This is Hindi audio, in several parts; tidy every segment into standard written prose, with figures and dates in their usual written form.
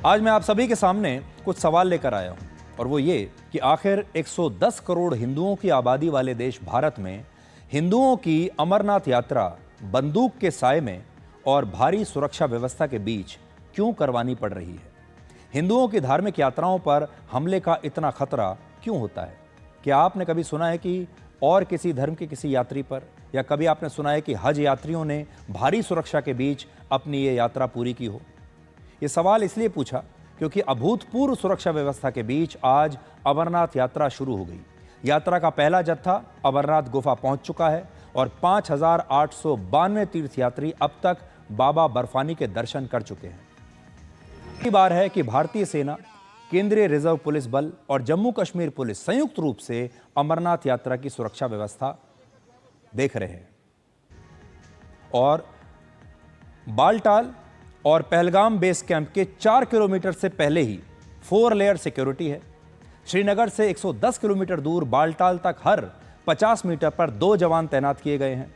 आज मैं आप सभी के सामने कुछ सवाल लेकर आया हूं और वो ये कि आखिर 110 करोड़ हिंदुओं की आबादी वाले देश भारत में हिंदुओं की अमरनाथ यात्रा बंदूक के साए में और भारी सुरक्षा व्यवस्था के बीच क्यों करवानी पड़ रही है। हिंदुओं की धार्मिक यात्राओं पर हमले का इतना खतरा क्यों होता है। क्या आपने कभी सुना है कि और किसी धर्म के किसी यात्री पर, या कभी आपने सुना है कि हज यात्रियों ने भारी सुरक्षा के बीच अपनी ये यात्रा पूरी की हो। ये सवाल इसलिए पूछा क्योंकि अभूतपूर्व सुरक्षा व्यवस्था के बीच आज अमरनाथ यात्रा शुरू हो गई। यात्रा का पहला जत्था अमरनाथ गुफा पहुंच चुका है और 5,892 तीर्थयात्री अब तक बाबा बर्फानी के दर्शन कर चुके हैं। पहली बार है कि भारतीय सेना, केंद्रीय रिजर्व पुलिस बल और जम्मू कश्मीर पुलिस संयुक्त रूप से अमरनाथ यात्रा की सुरक्षा व्यवस्था देख रहे हैं। और बालटाल और पहलगाम बेस कैंप के 4 किलोमीटर से पहले ही 4 लेयर सिक्योरिटी है। श्रीनगर से 110 किलोमीटर दूर बालटाल तक हर 50 मीटर पर 2 जवान तैनात किए गए हैं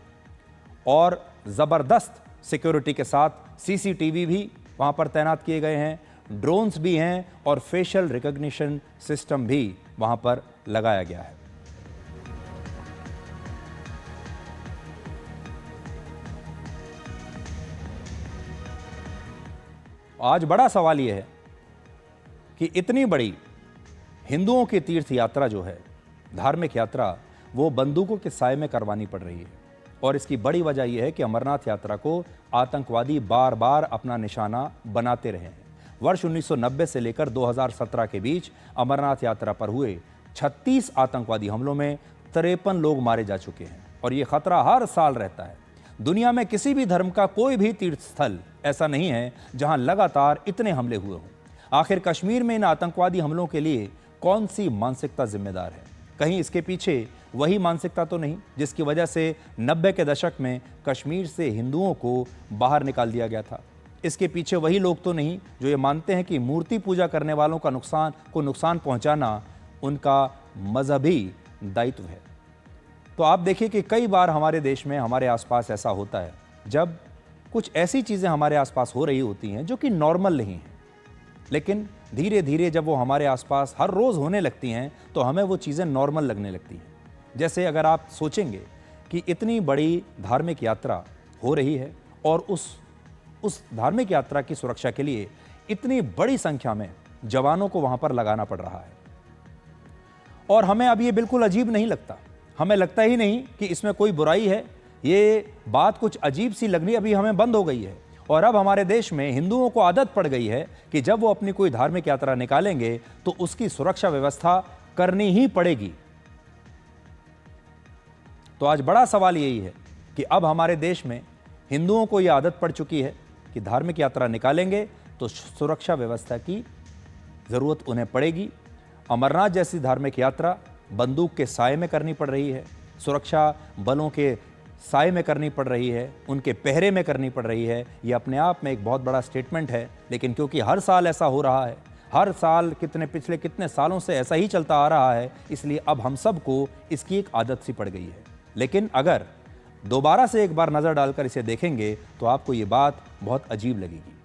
और जबरदस्त सिक्योरिटी के साथ सीसीटीवी भी वहां पर तैनात किए गए हैं, ड्रोन्स भी हैं और फेशियल रिकॉग्निशन सिस्टम भी वहां पर लगाया गया है। आज बड़ा सवाल यह है कि इतनी बड़ी हिंदुओं की तीर्थ यात्रा जो है, धार्मिक यात्रा, वो बंदूकों के साए में करवानी पड़ रही है। और इसकी बड़ी वजह यह है कि अमरनाथ यात्रा को आतंकवादी बार बार अपना निशाना बनाते रहे हैं। वर्ष 1990 से लेकर 2017 के बीच अमरनाथ यात्रा पर हुए 36 आतंकवादी हमलों में 53 लोग मारे जा चुके हैं और ये खतरा हर साल रहता है। दुनिया में किसी भी धर्म का कोई भी तीर्थ स्थल ऐसा नहीं है जहां लगातार इतने हमले हुए हों। आखिर कश्मीर में इन आतंकवादी हमलों के लिए कौन सी मानसिकता जिम्मेदार है? कहीं इसके पीछे वही मानसिकता तो नहीं जिसकी वजह से 90 के दशक में कश्मीर से हिंदुओं को बाहर निकाल दिया गया था? इसके पीछे वही लोग तो नहीं जो ये मानते हैं कि मूर्ति पूजा करने वालों का नुकसान पहुंचाना उनका मजहबी दायित्व है? तो आप देखिए कि कई बार हमारे देश में, हमारे आसपास ऐसा होता है जब कुछ ऐसी चीज़ें हमारे आसपास हो रही होती हैं जो कि नॉर्मल नहीं हैं, लेकिन धीरे धीरे जब वो हमारे आसपास हर रोज़ होने लगती हैं तो हमें वो चीज़ें नॉर्मल लगने लगती हैं। जैसे अगर आप सोचेंगे कि इतनी बड़ी धार्मिक यात्रा हो रही है और उस धार्मिक यात्रा की सुरक्षा के लिए इतनी बड़ी संख्या में जवानों को वहाँ पर लगाना पड़ रहा है, और हमें अब ये बिल्कुल अजीब नहीं लगता। हमें लगता ही नहीं कि इसमें कोई बुराई है। ये बात कुछ अजीब सी लगनी अभी हमें बंद हो गई है और अब हमारे देश में हिंदुओं को आदत पड़ गई है कि जब वो अपनी कोई धार्मिक यात्रा निकालेंगे तो उसकी सुरक्षा व्यवस्था करनी ही पड़ेगी। तो आज बड़ा सवाल यही है कि अब हमारे देश में हिंदुओं को यह आदत पड़ चुकी है कि धार्मिक यात्रा निकालेंगे तो सुरक्षा व्यवस्था की जरूरत उन्हें पड़ेगी। अमरनाथ जैसी धार्मिक यात्रा बंदूक के साए में करनी पड़ रही है, सुरक्षा बलों के साए में करनी पड़ रही है, उनके पहरे में करनी पड़ रही है। ये अपने आप में एक बहुत बड़ा स्टेटमेंट है, लेकिन क्योंकि हर साल ऐसा हो रहा है, हर साल पिछले कितने सालों से ऐसा ही चलता आ रहा है, इसलिए अब हम सबको इसकी एक आदत सी पड़ गई है। लेकिन अगर दोबारा से एक बार नज़र डालकर इसे देखेंगे तो आपको ये बात बहुत अजीब लगेगी।